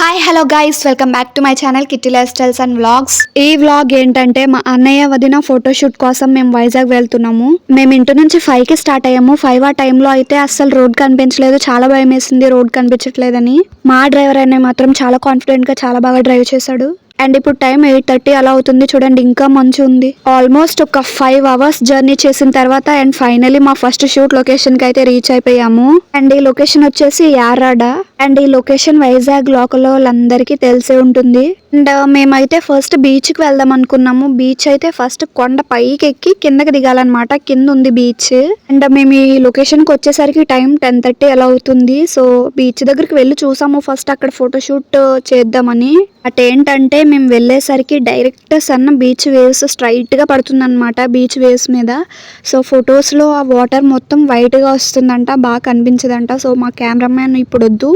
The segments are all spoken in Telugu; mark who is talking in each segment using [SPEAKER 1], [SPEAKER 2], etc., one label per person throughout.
[SPEAKER 1] Hi hello guys, welcome back to my channel Kitty Life Styles and vlogs. ఈ వ్లాగ్ ఏంటంటే మా అన్నయ్య వదిన ఫోటోషూట్ కోసం మేము వైజాగ్ వెళ్తున్నాము. మేము ఇంటి నుంచి 5 కి స్టార్ట్ అయ్యాము. 5 ఆ టైంలో అయితే అస్సలు రోడ్ కనిపించలేదు, చాలా భయం వేసింది రోడ్ కనిపించట్లేదని. మా డ్రైవర్ అనే మాత్రం చాలా కాన్ఫిడెంట్ గా చాలా బాగా డ్రైవ్ చేశాడు. అండ్ ఇప్పుడు టైం 8:30 అలా అవుతుంది. చూడండి, ఇంకా మంచు ఉంది. ఆల్మోస్ట్ ఒక 5 అవర్స్ జర్నీ చేసిన తర్వాత అండ్ ఫైనలీ మా ఫస్ట్ షూట్ లొకేషన్ కి అయితే రీచ్ అయిపోయాము. అండ్ ఈ లొకేషన్ వచ్చేసి యారాడ. అండ్ ఈ లొకేషన్ వైజాగ్ లోకల్ వాళ్ళందరికీ తెలిసే ఉంటుంది. అండ్ మేమైతే ఫస్ట్ బీచ్ కి వెళ్దాం అనుకున్నాము. బీచ్ అయితే ఫస్ట్ కొండ పైకి ఎక్కి కిందకి దిగాలన్నమాట. కింద ఉంది బీచ్. అండ్ మేము ఈ లొకేషన్ కి వచ్చేసరికి టైం 10:30 అలా అవుతుంది. సో బీచ్ దగ్గరికి వెళ్ళి చూసాము ఫస్ట్ అక్కడ ఫోటోషూట్ చేద్దామని. అటేంటంటే మేము వెళ్ళేసరికి డైరెక్ట్ సన్న బీచ్ వేవ్స్ స్ట్రైట్ గా పడుతుంది అనమాట. బీచ్ వేవ్స్ మీద సో ఫొటోస్ లో ఆ వాటర్ మొత్తం వైట్ గా వస్తుందంట, బాగా కనిపించదంట. సో మా కెమెరామ్యాన్ ఇప్పుడు వద్దు,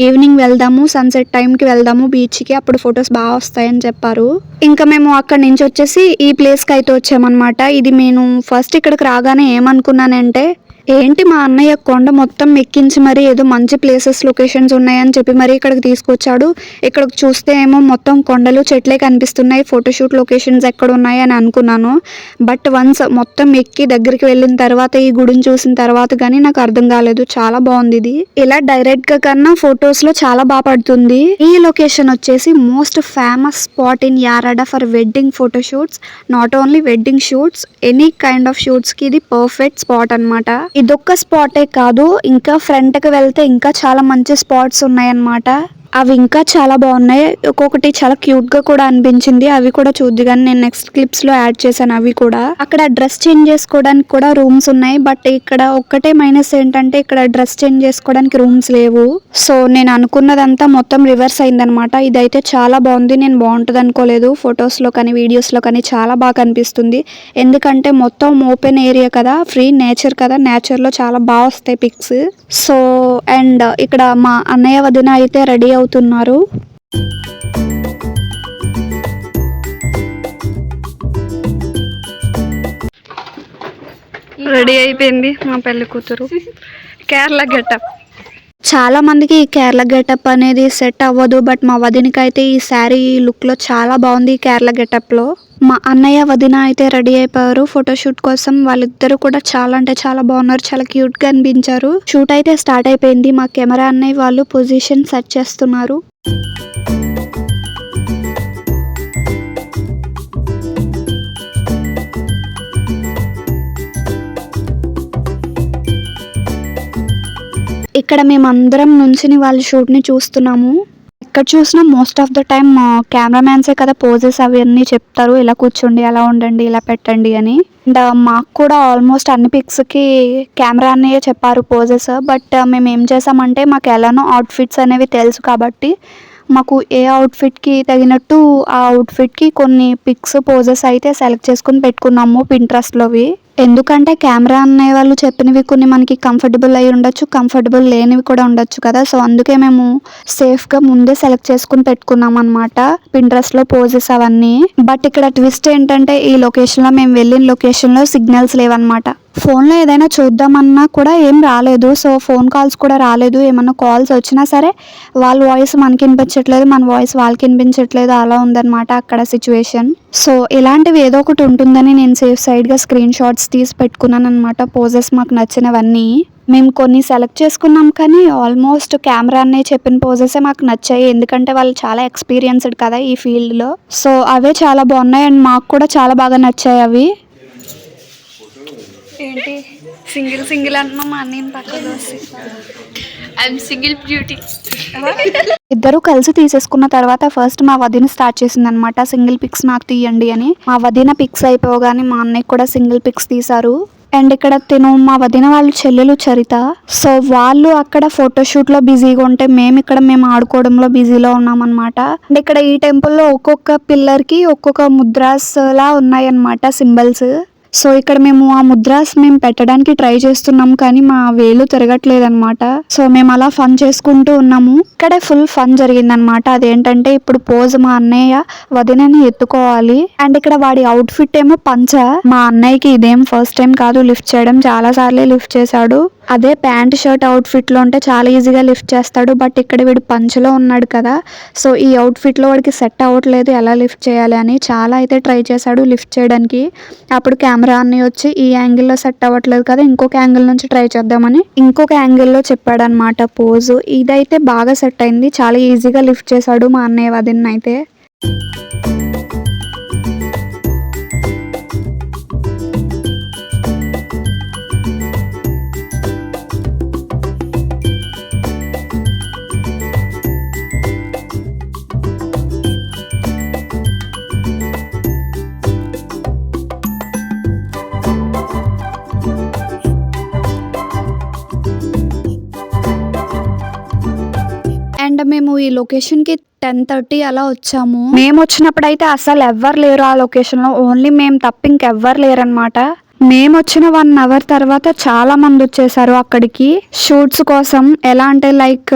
[SPEAKER 1] ఈవినింగ్ వెళ్దాము, సన్సెట్ టైం కి వెళ్దాము బీచ్ కి, అప్పుడు ఫొటోస్ బాగా వస్తాయని చెప్పారు. ఇంకా మేము అక్కడ నుంచి వచ్చేసి ఈ ప్లేస్ కి అయితే వచ్చామన్నమాట. ఇది నేను ఫస్ట్ ఇక్కడికి రాగానే ఏమనుకున్నానంటే, ఏంటి మా అన్నయ్య కొండ మొత్తం ఎక్కించి మరి ఏదో మంచి ప్లేసెస్ లొకేషన్స్ ఉన్నాయని చెప్పి మరి ఇక్కడికి తీసుకొచ్చాడు. ఇక్కడికి చూస్తే ఏమో మొత్తం కొండలు చెట్లే కనిపిస్తున్నాయి, ఫోటోషూట్ లొకేషన్స్ ఎక్కడ ఉన్నాయి అని అనుకున్నాను. బట్ వన్స్ మొత్తం ఎక్కి దగ్గరికి వెళ్ళిన తర్వాత ఈ గుడిని చూసిన తర్వాత కానీ నాకు అర్థం కాలేదు. చాలా బాగుంది ఇది. ఇలా డైరెక్ట్ గా కన్నా ఫొటోస్ లో చాలా బాగా పడుతుంది. ఈ లొకేషన్ వచ్చేసి most famous spot in Yarada for wedding photoshoots. Not only wedding shoots, any kind of shoots కి ఇది పర్ఫెక్ట్ స్పాట్ అన్నమాట. ఇదొక్క స్పాటే కాదు, ఇంకా ఫ్రంట్ కి వెళ్తే ఇంకా చాలా మంచి స్పాట్స్ ఉన్నాయన్నమాట. అవి ఇంకా చాలా బాగున్నాయి. ఒక్కొక్కటి చాలా క్యూట్ గా కూడా అనిపించింది. అవి కూడా చూద్దు కానీ నేను నెక్స్ట్ క్లిప్స్ లో యాడ్ చేశాను. అవి కూడా అక్కడ డ్రెస్ చేంజ్ చేసుకోవడానికి కూడా రూమ్స్ ఉన్నాయి. బట్ ఇక్కడ ఒక్కటే మైనస్ ఏంటంటే ఇక్కడ డ్రెస్ చేంజ్ చేసుకోవడానికి రూమ్స్ లేవు. సో నేను అనుకున్నదంతా మొత్తం రివర్స్ అయిందనమాట. ఇదైతే చాలా బాగుంది. నేను బాగుంటుంది అనుకోలేదు. ఫొటోస్ లో కానీ వీడియోస్ లో కానీ చాలా బాగా కనిపిస్తుంది. ఎందుకంటే మొత్తం ఓపెన్ ఏరియా కదా, ఫ్రీ నేచర్ కదా, నేచర్ లో చాలా బాగా వస్తాయి పిక్స్. సో అండ్ ఇక్కడ మా అన్నయ్య వదిన అయితే రెడీ అవుతున్నారు. రెడీ అయిపోయింది మా పెళ్లి కూతురు. కేరళ గెటప్. చాలా మందికి ఈ కేరళ గెటప్ అనేది సెట్ అవ్వదు. బట్ మా వదినకి అయితే ఈ శారీ లుక్ లో చాలా బాగుంది. ఈ కేరళ గెటప్ లో మా అన్నయ్య వదిన అయితే రెడీ అయిపోయారు ఫోటోషూట్ కోసం. వాళ్ళిద్దరు కూడా చాలా అంటే చాలా బాగున్నారు, చాలా క్యూట్ గా అనిపించారు. షూట్ అయితే స్టార్ట్ అయిపోయింది. మా కెమెరా అన్నయ్య వాళ్ళు పొజిషన్ సెట్ చేస్తున్నారు. ఇక్కడ మేమందరం నుంచుని వాళ్ళ షూట్ ని చూస్తున్నాము. ఎక్కడ చూసినా మోస్ట్ ఆఫ్ ద టైమ్ కెమెరామ్యాన్సే కదా పోజెస్ అవన్నీ చెప్తారు, ఇలా కూర్చోండి, అలా ఉండండి, ఇలా పెట్టండి అని. అండ్ మాకు కూడా ఆల్మోస్ట్ అన్ని పిక్స్ కి కెమెరా అన్నయ్య చెప్పారు పోజెస్. బట్ మేము ఏం చేసామంటే మాకు ఎలానో అవుట్ఫిట్స్ అనేవి తెలుసు కాబట్టి మాకు ఏ అవుట్ఫిట్ కి తగినట్టు ఆ అవుట్ఫిట్ కి కొన్ని పిక్స్ పోజెస్ అయితే సెలెక్ట్ చేసుకుని పెట్టుకున్నాము పింట్రెస్ట్ లోవి. ఎందుకంటే కెమెరా అనే వాళ్ళు చెప్పినవి కొన్ని మనకి కంఫర్టబుల్ అయి ఉండొచ్చు, కంఫర్టబుల్ లేనివి కూడా ఉండొచ్చు కదా. సో అందుకే మేము సేఫ్ గా ముందే సెలెక్ట్ చేసుకుని పెట్టుకున్నాం అనమాట పింట్రెస్ట్ లో పోజెస్ అవన్నీ. బట్ ఇక్కడ ట్విస్ట్ ఏంటంటే ఈ లొకేషన్ లో మేము వెళ్ళిన లొకేషన్ లో సిగ్నల్స్ లేవన్నమాట. ఫోన్ లో ఏదైనా చూద్దామన్నా కూడా ఏం రాలేదు. సో ఫోన్ కాల్స్ కూడా రాలేదు. ఏమన్నా కాల్స్ వచ్చినా సరే వాళ్ళ వాయిస్ మనకి వినిపించట్లేదు, మన వాయిస్ వాళ్ళకి వినిపించట్లేదు, అలా ఉందన్నమాట అక్కడ సిచ్యువేషన్. సో ఇలాంటివి ఏదో ఒకటి ఉంటుందని నేను సేఫ్ సైడ్ గా స్క్రీన్ షాట్స్ తీసి పెట్టుకున్నాను అనమాట. పోజెస్ మాకు నచ్చినవన్నీ మేము కొన్ని సెలెక్ట్ చేసుకున్నాం, కానీ ఆల్మోస్ట్ కెమెరా అనే చెప్పిన పోజెసే మాకు నచ్చాయి. ఎందుకంటే వాళ్ళు చాలా ఎక్స్పీరియన్స్డ్ కదా ఈ ఫీల్డ్ లో. సో అవే చాలా బాగున్నాయి అండ్ మాకు కూడా చాలా బాగా నచ్చాయి అవి. ఏంటి సింగిల్ సింగిల్ అంటున్నాం, మా అన్నయ్యని పక్కకు వస్తే ఐఎమ్ సింగిల్ బ్యూటీ. ఇద్దరు కలిసి తీసేసుకున్న తర్వాత ఫస్ట్ మా వదిన స్టార్ట్ చేసింది అనమాట, సింగిల్ పిక్స్ నాకు తీయండి అని. మా వదిన పిక్స్ అయిపోగానే మా అన్నయ్య కూడా సింగిల్ పిక్స్ తీశారు. అండ్ ఇక్కడ మా వదిన వాళ్ళు చెల్లెలు చరిత. సో వాళ్ళు అక్కడ ఫోటోషూట్ లో బిజీగా ఉంటే మేము ఆడుకోవడంలో బిజీలో ఉన్నాం అనమాట. అండ్ ఇక్కడ ఈ టెంపుల్ లో ఒక్కొక్క పిల్లర్ కి ఒక్కొక్క ముద్రాస్ లా ఉన్నాయి అనమాట, సింబల్స్. సో ఇక్కడ మేము ఆ ముద్రాస్ పెట్టడానికి ట్రై చేస్తున్నాం, కానీ మా వేలు తిరగట్లేదు అనమాట. సో మేము అలా ఫన్ చేసుకుంటూ ఉన్నాము. ఇక్కడే ఫుల్ ఫన్ జరిగిందనమాట. అదేంటంటే ఇప్పుడు పోజ్ మా అన్నయ్య వదినని ఎత్తుకోవాలి. అండ్ ఇక్కడ వాడి అవుట్ ఫిట్ ఏమో పంచ. మా అన్నయ్యకి ఇదేం ఫస్ట్ టైం కాదు లిఫ్ట్ చేయడం, చాలా సార్లే లిఫ్ట్ చేశాడు. అదే ప్యాంట్ షర్ట్ అవుట్ఫిట్లో ఉంటే చాలా ఈజీగా లిఫ్ట్ చేస్తాడు. బట్ ఇక్కడ వీడు పంచలో ఉన్నాడు కదా, సో ఈ అవుట్ఫిట్లో వాడికి సెట్ అవ్వట్లేదు ఎలా లిఫ్ట్ చేయాలి అని. చాలా అయితే ట్రై చేశాడు లిఫ్ట్ చేయడానికి. అప్పుడు కెమెరా అన్ని వచ్చి ఈ యాంగిల్లో సెట్ అవ్వట్లేదు కదా, ఇంకొక యాంగిల్ నుంచి ట్రై చేద్దామని ఇంకొక యాంగిల్లో చెప్పాడనమాట పోజు. ఇదైతే బాగా సెట్ అయింది, చాలా ఈజీగా లిఫ్ట్ చేశాడు మా అన్నయ్య వదిన అయితే. అండ్ మేము ఈ లొకేషన్కి 10:30 అలా వచ్చాము. మేము వచ్చినప్పుడు అయితే అసలు ఎవ్వరు లేరు ఆ లొకేషన్లో, ఓన్లీ మేము తప్ప ఇంకెవ్వరు లేరనమాట. మేము వచ్చిన 1 అవర్ తర్వాత చాలా మంది వచ్చేసారు అక్కడికి షూట్స్ కోసం. ఎలా అంటే like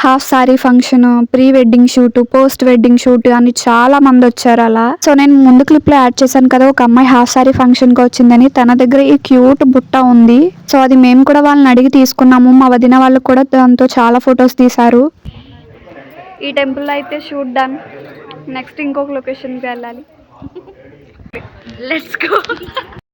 [SPEAKER 1] half sorry function, pre wedding shoot, post wedding shoot అని చాలా మంది వచ్చారు అలా. సో నేను ముందు క్లిప్ లో యాడ్ చేశాను కదా, ఒక అమ్మాయి హాఫ్ సారీ ఫంక్షన్ కి వచ్చిందని. తన దగ్గర ఈ క్యూట్ బుట్ట ఉంది. సో అది మేము కూడా వాళ్ళని అడిగి తీసుకున్నాము. మా వదిన వాళ్ళు కూడా దాంతో చాలా ఫొటోస్ తీశారు. ఈ టెంపుల్ అయితే షూట్ డన్. నెక్స్ట్ ఇంకొక లొకేషన్కి వెళ్ళాలి. Let's go.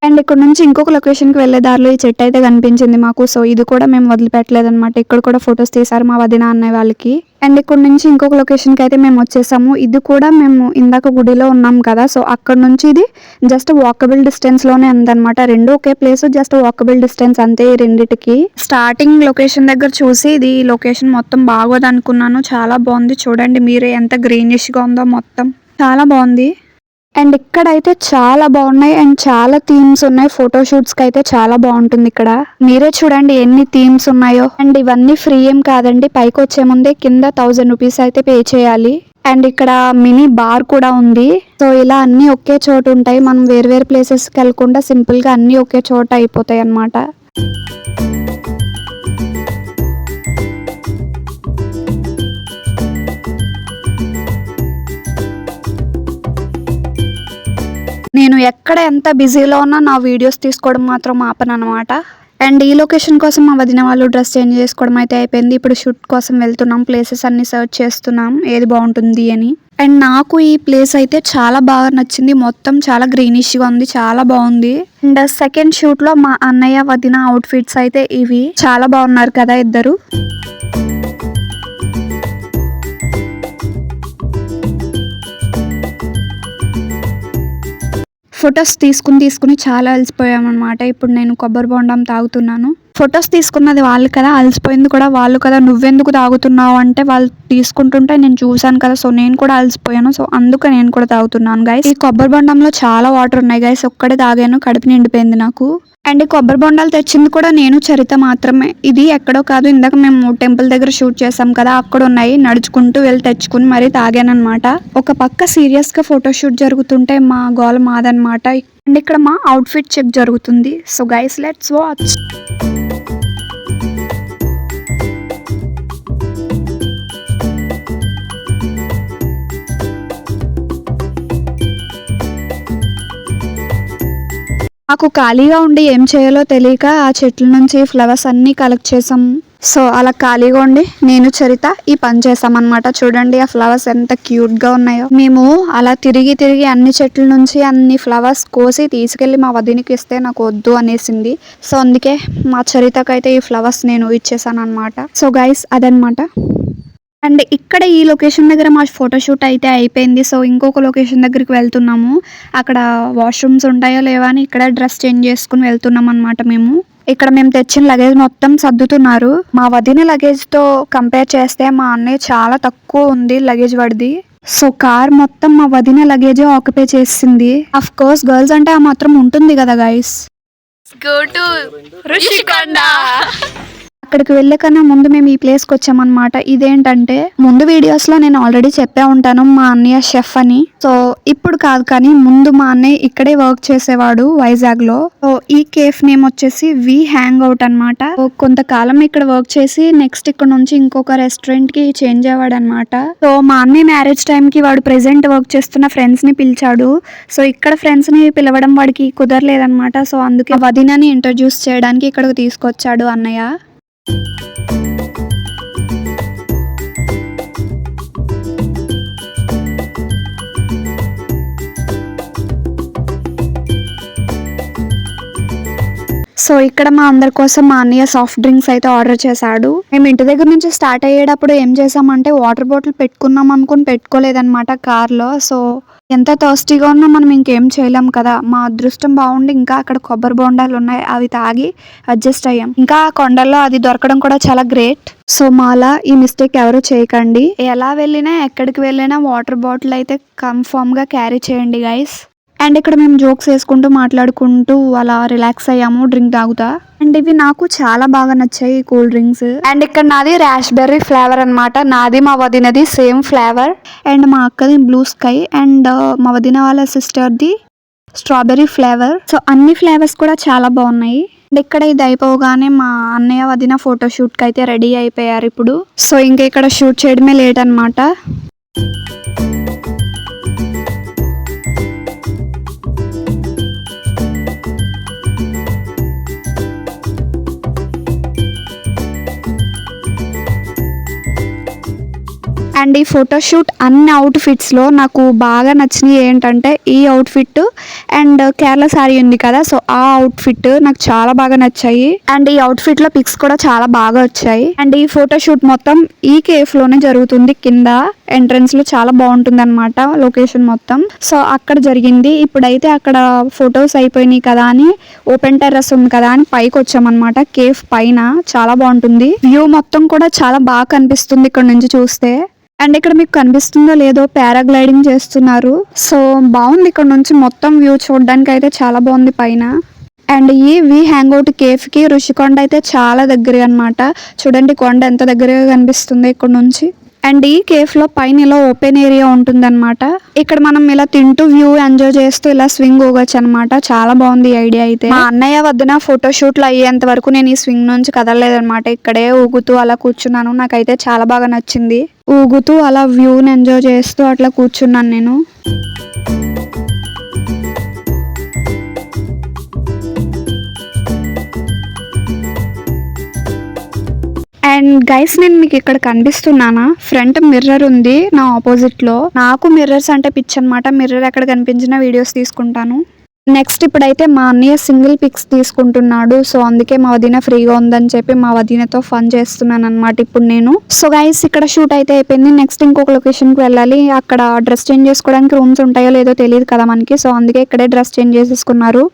[SPEAKER 1] అండ్ ఇక్కడ నుంచి ఇంకొక లొకేషన్కి వెళ్ళే దారిలో ఈ చెట్టు అయితే కనిపించింది మాకు. సో ఇది కూడా మేము వదిలిపెట్టలేదు అనమాట. ఇక్కడ కూడా ఫొటోస్ తీసారు మా వదిన అన్నయ్య వాళ్ళకి. అండ్ ఇక్కడ నుంచి ఇంకొక లొకేషన్కి అయితే మేము వచ్చేసాము. ఇది కూడా మేము ఇందాక గుడిలో ఉన్నాం కదా, సో అక్కడ నుంచి ఇది జస్ట్ వాకబుల్ డిస్టెన్స్లోనే ఉందన్నమాట. రెండు ఒకే ప్లేస్, జస్ట్ వాకబుల్ డిస్టెన్స్ అంతే ఈ రెండిటికి. స్టార్టింగ్ లొకేషన్ దగ్గర చూసి ఇది లొకేషన్ మొత్తం బాగోదు అనుకున్నాను. చాలా బాగుంది, చూడండి మీరే ఎంత గ్రీనిష్గా ఉందో, మొత్తం చాలా బాగుంది. అండ్ ఇక్కడైతే చాలా బాగున్నాయి అండ్ చాలా థీమ్స్ ఉన్నాయి. ఫోటోషూట్స్కి అయితే చాలా బాగుంటుంది ఇక్కడ. మీరే చూడండి ఎన్ని థీమ్స్ ఉన్నాయో. అండ్ ఇవన్నీ ఫ్రీ ఏం కాదండి, పైకి వచ్చే ముందే కింద 1000 రూపీస్ అయితే పే చేయాలి. అండ్ ఇక్కడ మినీ బార్ కూడా ఉంది. సో ఇలా అన్ని ఒకే చోట ఉంటాయి. మనం వేరు వేరు ప్లేసెస్కి వెళ్ళకుండా సింపుల్గా అన్ని ఒకే చోట అయిపోతాయి అన్నమాట. నేను ఎక్కడ ఎంత బిజీలో ఉన్నా నా వీడియోస్ తీసుకోవడం మాత్రం ఆపను అనమాట. అండ్ ఈ లొకేషన్ కోసం మా వదిన వాళ్ళు డ్రెస్ చేంజ్ చేసుకోవడం అయితే అయిపోయింది. ఇప్పుడు షూట్ కోసం వెళ్తున్నాం, ప్లేసెస్ అన్ని సర్చ్ చేస్తున్నాం ఏది బాగుంటుంది అని. అండ్ నాకు ఈ ప్లేస్ అయితే చాలా బాగా నచ్చింది. మొత్తం చాలా గ్రీనిష్గా ఉంది, చాలా బాగుంది. అండ్ సెకండ్ షూట్లో మా అన్నయ్య వదిన అవుట్ఫిట్స్ అయితే ఇవి. చాలా బాగున్నారు కదా ఇద్దరు. ఫొటోస్ తీసుకుని చాలా అలసిపోయామన్నమాట. ఇప్పుడు నేను కొబ్బరి బొండం తాగుతున్నాను. ఫొటోస్ తీసుకున్నది వాళ్ళు కదా, అలసిపోయింది కూడా వాళ్ళు కదా. నువ్వెందుకు తాగుతున్నావు అంటే వాళ్ళు తీసుకుంటుంటే నేను చూసాను కదా, సో నేను కూడా అలసిపోయాను. సో అందుకే నేను కూడా తాగుతున్నాను గైస్. ఈ కొబ్బరి బొండంలో చాలా వాటర్ ఉన్నాయి గైస్. ఒక్కడే తాగాను, కడుపు నిండిపోయింది నాకు. అండ్ ఈ కొబ్బరి బొండాలు తెచ్చింది కూడా నేను, చరిత మాత్రమే. ఇది ఎక్కడో కాదు, ఇందాక మేము టెంపుల్ దగ్గర షూట్ చేసాం కదా, అక్కడ ఉన్నాయి. నడుచుకుంటూ వెళ్ళి తెచ్చుకుని మరీ తాగానమాట. ఒక పక్క సీరియస్ గా ఫోటోషూట్ జరుగుతుంటే మా గోల మాదనమాట. అండ్ ఇక్కడ మా అవుట్ఫిట్ చెక్ జరుగుతుంది. So guys let's watch. మాకు ఖాళీగా ఉండి ఏం చేయాలో తెలియక ఆ చెట్ల నుంచి ఫ్లవర్స్ అన్నీ కలెక్ట్ చేసాం. సో అలా ఖాళీగా ఉండి నేను చరిత ఈ పని చేసామన్నమాట. చూడండి ఆ ఫ్లవర్స్ ఎంత క్యూట్గా ఉన్నాయో. మేము అలా తిరిగి అన్ని చెట్ల నుంచి అన్ని ఫ్లవర్స్ కోసి తీసుకెళ్ళి మా వదినికి ఇస్తే నాకు వద్దు అనేసింది. సో అందుకే మా చరితకైతే ఈ ఫ్లవర్స్ నేను ఇచ్చేసాను అనమాట. సో గైస్ అదనమాట. అండ్ ఇక్కడ ఈ లొకేషన్ దగ్గర మా ఫోటోషూట్ అయితే అయిపోయింది. సో ఇంకొక లొకేషన్ దగ్గరికి వెళ్తున్నాము. అక్కడ వాష్రూమ్స్ ఉంటాయో లేవా అని ఇక్కడ డ్రెస్ చేంజ్ చేసుకుని వెళ్తున్నాం అనమాట. ఇక్కడ మేము తెచ్చిన లగేజ్ మొత్తం సర్దుతున్నారు. మా వదిన లగేజ్తో కంపేర్ చేస్తే మా అన్నయ్య చాలా తక్కువ ఉంది లగేజ్ వాడిది. సో కార్ మొత్తం మా వదిన లగేజే ఆక్యుపై చేసింది. అఫ్ కోర్స్ గర్ల్స్ అంటే ఆ మాత్రం ఉంటుంది కదా గైస్.
[SPEAKER 2] Go to Rishikanda.
[SPEAKER 1] అక్కడికి వెళ్ళే కన్నా ముందు మేము ఈ ప్లేస్కి వచ్చామన్నమాట. ఇదేంటంటే ముందు వీడియోస్ లో నేను ఆల్రెడీ చెప్పే ఉంటాను మా అన్నయ్య షెఫ్ అని. సో ఇప్పుడు కాదు కానీ ముందు మా అన్నయ్య ఇక్కడే వర్క్ చేసేవాడు వైజాగ్ లో. సో ఈ కేఫ్ నేమ్ వచ్చేసి వి హ్యాంగ్ అవుట్ అనమాట. కొంతకాలం ఇక్కడ వర్క్ చేసి నెక్స్ట్ ఇక్కడ నుంచి ఇంకొక రెస్టారెంట్ కి చేంజ్ అయ్యాడు అనమాట. సో మా అన్నయ్య మ్యారేజ్ టైం కి వాడు ప్రెసెంట్ వర్క్ చేస్తున్న ఫ్రెండ్స్ ని పిలిచాడు. సో ఇక్కడ ఫ్రెండ్స్ ని పిలవడం వాడికి కుదరలేదన్నమాట. సో అందుకే వదినని ఇంట్రడ్యూస్ చేయడానికి ఇక్కడికి తీసుకొచ్చాడు అన్నయ్య. సో ఇక్కడ మా అందరి కోసం మా అన్నయ్య సాఫ్ట్ డ్రింక్స్ అయితే ఆర్డర్ చేశాడు. మేము ఇంటి దగ్గర నుంచి స్టార్ట్ అయ్యేటప్పుడు ఏం చేసామంటే వాటర్ బాటిల్ పెట్టుకున్నాం అనుకుని పెట్టుకోలేదన్నమాట కార్ లో. సో ఎంత థర్స్టీగా ఉన్నా మనం ఇంకేం చేయలేం కదా. మా అదృష్టం బాగుండి ఇంకా అక్కడ కొబ్బరి బొండాలు ఉన్నాయి, అవి తాగి అడ్జస్ట్ అయ్యాం. ఇంకా కొండల్లో అది దొరకడం కూడా చాలా గ్రేట్. సో మాలా ఈ మిస్టేక్ ఎవరు చేయకండి. ఎలా వెళ్ళినా ఎక్కడికి వెళ్ళినా వాటర్ బాటిల్ అయితే కన్ఫర్మ్ గా క్యారీ చేయండి గైస్. అండ్ ఇక్కడ మేము జోక్స్ వేసుకుంటూ మాట్లాడుకుంటూ అలా రిలాక్స్ అయ్యాము డ్రింక్ తాగుతా. అండ్ ఇవి నాకు చాలా బాగా నచ్చాయి కూల్ డ్రింక్స్. అండ్ ఇక్కడ నాది రాస్బెర్రీ ఫ్లేవర్ అనమాట. నాది మా వదినది సేమ్ ఫ్లేవర్. అండ్ మా అక్కది బ్లూ స్కై. అండ్ మా వదిన వాళ్ళ సిస్టర్ది స్ట్రాబెర్రీ ఫ్లేవర్. సో అన్ని ఫ్లేవర్స్ కూడా చాలా బాగున్నాయి. అండ్ ఇక్కడ ఇది అయిపోగానే మా అన్నయ్య వదిన ఫోటోషూట్ కి అయితే రెడీ అయిపోయారు ఇప్పుడు. సో ఇంకా ఇక్కడ షూట్ చేయడమే లేట్ అనమాట. అండ్ ఈ ఫోటోషూట్ అన్ని అవుట్ఫిట్స్లో నాకు బాగా నచ్చినవి ఏంటంటే ఈ అవుట్ఫిట్ అండ్ కేరళ శారీ ఉంది కదా, సో ఆ అవుట్ఫిట్ నాకు చాలా బాగా నచ్చాయి. అండ్ ఈ అవుట్ఫిట్లో పిక్స్ కూడా చాలా బాగా వచ్చాయి. అండ్ ఈ ఫోటోషూట్ మొత్తం ఈ కేఫ్లోనే జరుగుతుంది. కింద ఎంట్రన్స్ లో చాలా బాగుంటుంది అనమాట లొకేషన్ మొత్తం. సో అక్కడ జరిగింది. ఇప్పుడైతే అక్కడ ఫొటోస్ అయిపోయినాయి కదా అని ఓపెన్ టెర్రస్ ఉంది కదా అని పైకి వచ్చామన్నమాట. కేఫ్ పైన చాలా బాగుంటుంది. వ్యూ మొత్తం కూడా చాలా బాగా కనిపిస్తుంది ఇక్కడ నుంచి చూస్తే. అండ్ ఇక్కడ మీకు కనిపిస్తుందో లేదో పారాగ్లైడింగ్ చేస్తున్నారు. సో బాగుంది ఇక్కడ నుంచి మొత్తం వ్యూ చూడడానికి అయితే చాలా బాగుంది పైన. అండ్ ఈ వి హ్యాంగ్ అవుట్ కేఫ్ కి రుషికొండ అయితే చాలా దగ్గర అనమాట. చూడండి కొండ ఎంత దగ్గరగా కనిపిస్తుంది ఇక్కడ నుంచి. అండ్ ఈ కేఫ్ లో పైన ఇలా ఓపెన్ ఏరియా ఉంటుంది అనమాట. ఇక్కడ మనం ఇలా తింటూ వ్యూ ఎంజాయ్ చేస్తూ ఇలా స్వింగ్ ఊగొచ్చు అనమాట. చాలా బాగుంది ఐడియా అయితే. మా అన్నయ్య వద్దున ఫోటోషూట్లు అయ్యేంత వరకు నేను ఈ స్వింగ్ నుంచి కదలలేదనమాట. ఇక్కడే ఊగుతూ అలా కూర్చున్నాను. నాకైతే చాలా బాగా నచ్చింది. ఊగుతూ అలా వ్యూని ఎంజాయ్ చేస్తూ అట్లా కూర్చున్నాను నేను. అండ్ గైస్ నేను మీకు ఇక్కడ కనిపిస్తున్నానా, ఫ్రంట్ మిర్రర్ ఉంది నా ఆపోజిట్ లో. నాకు మిర్రర్స్ అంటే పిచ్చి అనమాట. మిర్రర్ ఎక్కడ కనిపించిన వీడియోస్ తీసుకుంటాను. నెక్స్ట్ ఇప్పుడైతే మా అన్నయ్య సింగిల్ పిక్స్ తీసుకుంటున్నాడు. సో అందుకే మా వదిన ఫ్రీగా ఉందని చెప్పి మా వదినతో ఫన్ చేస్తున్నాను అనమాట ఇప్పుడు నేను. సో గైస్ ఇక్కడ షూట్ అయితే అయిపోయింది. నెక్స్ట్ ఇంకొక లొకేషన్ కి వెళ్ళాలి. అక్కడ డ్రెస్ చేంజ్ చేసుకోవడానికి రూమ్స్ ఉంటాయో లేదో తెలియదు కదా మనకి. సో అందుకే ఇక్కడే డ్రెస్ చేంజ్ చేసేసుకున్నారు.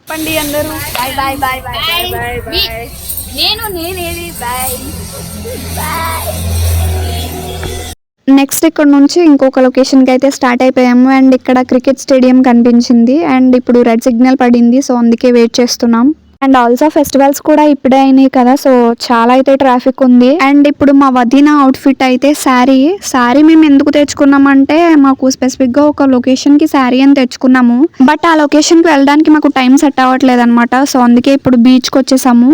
[SPEAKER 1] నెక్స్ట్ ఇక్కడ నుంచి ఇంకొక లొకేషన్కి అయితే స్టార్ట్ అయిపోయాము. అండ్ ఇక్కడ క్రికెట్ స్టేడియం కనిపించింది. అండ్ ఇప్పుడు రెడ్ సిగ్నల్ పడింది. సో అందుకే వెయిట్ చేస్తున్నాం. అండ్ ఆల్సో ఫెస్టివల్స్ కూడా ఇప్పుడే అయినాయి కదా, సో చాలా అయితే ట్రాఫిక్ ఉంది. అండ్ ఇప్పుడు మా వదిన అవుట్ఫిట్ అయితే శారీ మేము ఎందుకు తెచ్చుకున్నామంటే మాకు స్పెసిఫిక్ గా ఒక లొకేషన్ కి శారీ అని తెచ్చుకున్నాము. బట్ ఆ లొకేషన్ కి వెళ్ళడానికి మాకు టైం సెట్ అవ్వట్లేదు అనమాట. సో అందుకే ఇప్పుడు బీచ్ కి వచ్చేసాము.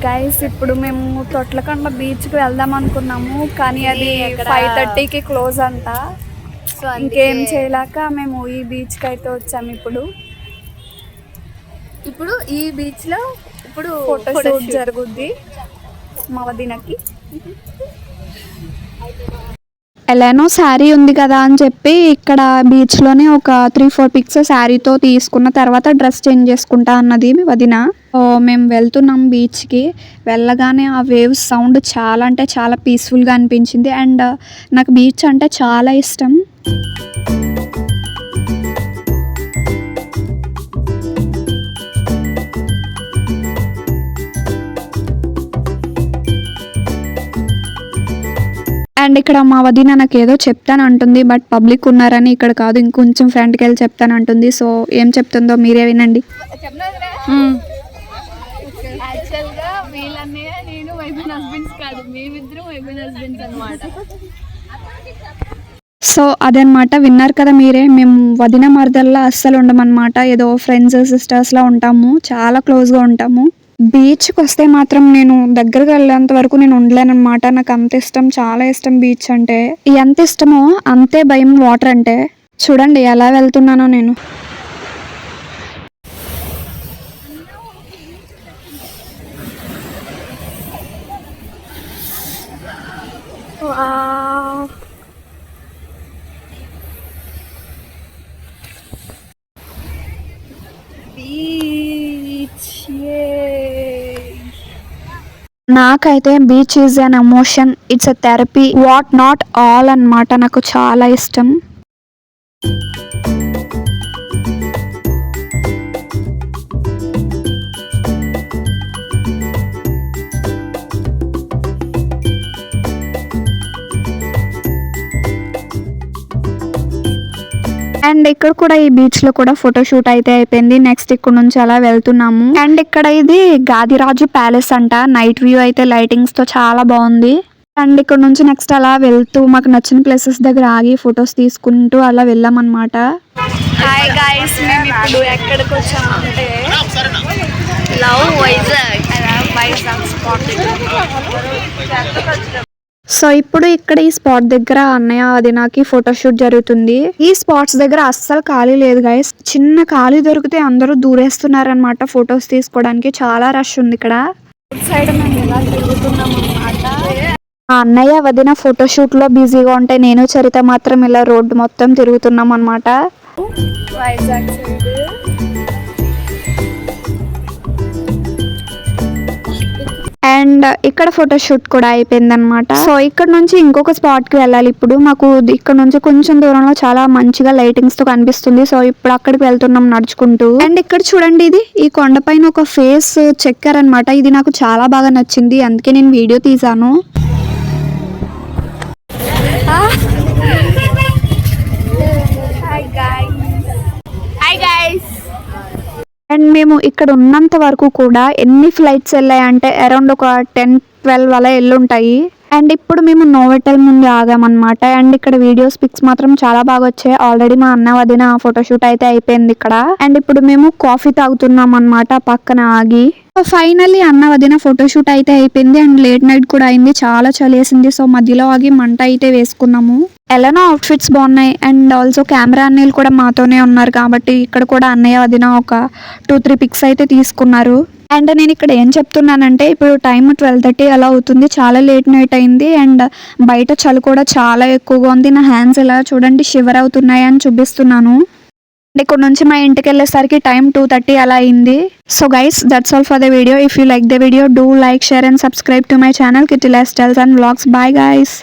[SPEAKER 1] గైస్ ఇప్పుడు మేము తొట్లకొండ బీచ్కి వెళ్దాం అనుకున్నాము, కానీ అది 5:30కి క్లోజ్ అంట. సో ఇంకేం చేయలేక మేము ఈ బీచ్కి అయితే వచ్చాము. ఇప్పుడు ఈ బీచ్లో ఇప్పుడు ఫోటోషూట్ జరుగుద్ది మా వదినకి. ఎలానో శారీ ఉంది కదా అని చెప్పి ఇక్కడ బీచ్లోనే ఒక 3-4 పిక్స్ శారీతో తీసుకున్న తర్వాత డ్రెస్ చేంజ్ చేసుకుంటా అన్నది వదిన. మేము వెళ్తున్నాం బీచ్కి. వెళ్ళగానే ఆ వేవ్స్ సౌండ్ చాలా అంటే చాలా పీస్ఫుల్గా అనిపించింది. అండ్ నాకు బీచ్ అంటే చాలా ఇష్టం. అండ్ ఇక్కడ మా వదిన నాకు ఏదో చెప్తాను అంటుంది, బట్ పబ్లిక్ ఉన్నారని ఇక్కడ కాదు, ఇంకొంచెం ఫ్రంట్కి వెళ్ళి చెప్తాను అంటుంది. సో ఏం చెప్తుందో మీరే వినండి.
[SPEAKER 2] యాక్చువల్గా వీళ్ళన్నయ్య నేను వైబన్ హస్బెండ్స్ కాదు, మేమిద్దరం వైబన్ హస్బెండ్స్ అనమాట.
[SPEAKER 1] సో అదనమాట, విన్నారు కదా మీరే. మేము వదిన మరదల్లా అస్సలు ఉండమన్నమాట, ఏదో ఫ్రెండ్స్ సిస్టర్స్లా ఉంటాము, చాలా క్లోజ్గా ఉంటాము. బీచ్కి వస్తే మాత్రం నేను దగ్గరకు వెళ్ళేంత వరకు నేను ఉండలేనమాట. నాకు అంత ఇష్టం, చాలా ఇష్టం బీచ్ అంటే. ఎంత ఇష్టమో అంతే భయం వాటర్ అంటే. చూడండి ఎలా వెళ్తున్నానో నేను. నాకైతే beach is an emotion, it's a therapy, what not all అన్నమాట. నాకు చాలా ఇష్టం. అండ్ ఇక్కడ కూడా ఈ బీచ్ లో కూడా ఫోటోషూట్ అయితే అయిపోయింది. నెక్స్ట్ ఇక్కడ నుంచి అలా వెళ్తున్నాము. అండ్ ఇక్కడ ఇది గాదిరాజు ప్యాలెస్ అంట. నైట్ వ్యూ అయితే లైటింగ్స్ తో చాలా బాగుంది. అండ్ ఇక్కడ నుంచి నెక్స్ట్ అలా వెళ్తూ మాకు నచ్చిన ప్లేసెస్ దగ్గర ఆగి ఫొటోస్ తీసుకుంటూ అలా వెళ్ళాం అనమాట.
[SPEAKER 2] హాయ్ గైస్, మేము ఇప్పుడు ఎక్కడికి వచ్చామంటే వైజాగ్ స్పాట్.
[SPEAKER 1] సో ఇప్పుడు ఇక్కడ ఈ స్పాట్ దగ్గర అన్నయ్య వదినకి ఫోటోషూట్ జరుగుతుంది. ఈ స్పాట్స్ దగ్గర అస్సలు ఖాళీ లేదు గైస్. చిన్న ఖాళీ దొరికితే అందరూ దూరేస్తున్నారనమాట ఫొటోస్ తీసుకోవడానికి. చాలా రష్ ఉంది ఇక్కడ.
[SPEAKER 2] సైడ్ మేము ఎలా తిరుగుతున్నాం అన్నమాట.
[SPEAKER 1] అన్నయ్య వదిన ఫోటోషూట్ లో బిజీగా ఉంటే నేను చరిత మాత్రం ఇలా రోడ్డు మొత్తం తిరుగుతున్నాం అనమాట.
[SPEAKER 2] వైజాగ్ సైడ్
[SPEAKER 1] అండ్ ఇక్కడ ఫోటోషూట్ కూడా అయిపోయింది అనమాట. సో ఇక్కడ నుంచి ఇంకొక స్పాట్ కి వెళ్ళాలి. ఇప్పుడు మాకు ఇక్కడ నుంచి కొంచెం దూరంలో చాలా మంచిగా లైటింగ్స్ తో కనిపిస్తుంది. సో ఇప్పుడు అక్కడికి వెళ్తున్నాం నడుచుకుంటూ. అండ్ ఇక్కడ చూడండి, ఇది ఈ కొండపైన ఒక ఫేస్ చెక్కారనమాట. ఇది నాకు చాలా బాగా నచ్చింది, అందుకే నేను వీడియో తీసాను. అండ్ మేము ఇక్కడ ఉన్నంత వరకు కూడా ఎన్ని ఫ్లైట్స్ వెళ్ళాయంటే అరౌండ్ ఒక 10-12 అలా వెళ్ళుంటాయి. అండ్ ఇప్పుడు మేము నోవెటల్ ముందు ఆగామన్నమాట. అండ్ ఇక్కడ వీడియోస్ పిక్స్ మాత్రం చాలా బాగా వచ్చాయి. ఆల్రెడీ మా అన్న వదిన ఫోటోషూట్ అయితే అయిపోయింది ఇక్కడ. అండ్ ఇప్పుడు మేము కాఫీ తాగుతున్నాం అన్నమాట పక్కన ఆగి. ఫైనల్లీ అన్న వదిన ఫోటోషూట్ అయితే అయిపోయింది. అండ్ లేట్ నైట్ కూడా అయింది, చాలా చలేసింది. సో మధ్యలో ఆగి మంట అయితే వేసుకున్నాము. ఎలానో అవుట్ఫిట్స్ బాగున్నాయి. అండ్ ఆల్సో కెమెరా అన్నయ్యలు కూడా మాతోనే ఉన్నారు కాబట్టి ఇక్కడ కూడా అన్నయ్య వదిన ఒక 2-3 పిక్స్ అయితే తీసుకున్నారు. అండ్ నేను ఇక్కడ ఏం చెప్తున్నానంటే ఇప్పుడు టైం 12:30 అలా అవుతుంది, చాలా లేట్ నైట్ అయింది. అండ్ బయట చలి కూడా చాలా ఎక్కువగా ఉంది. నా హ్యాండ్స్ ఇలా చూడండి షివర్ అవుతున్నాయి అని చూపిస్తున్నాను. అండ్ ఇక్కడ నుంచి మా ఇంటికి వెళ్ళేసరికి టైం 2:30 అలా అయింది. So guys, that's all for the video. If you like the video, do like, share and subscribe to my channel Kitty Life Styles and vlogs. Bye guys.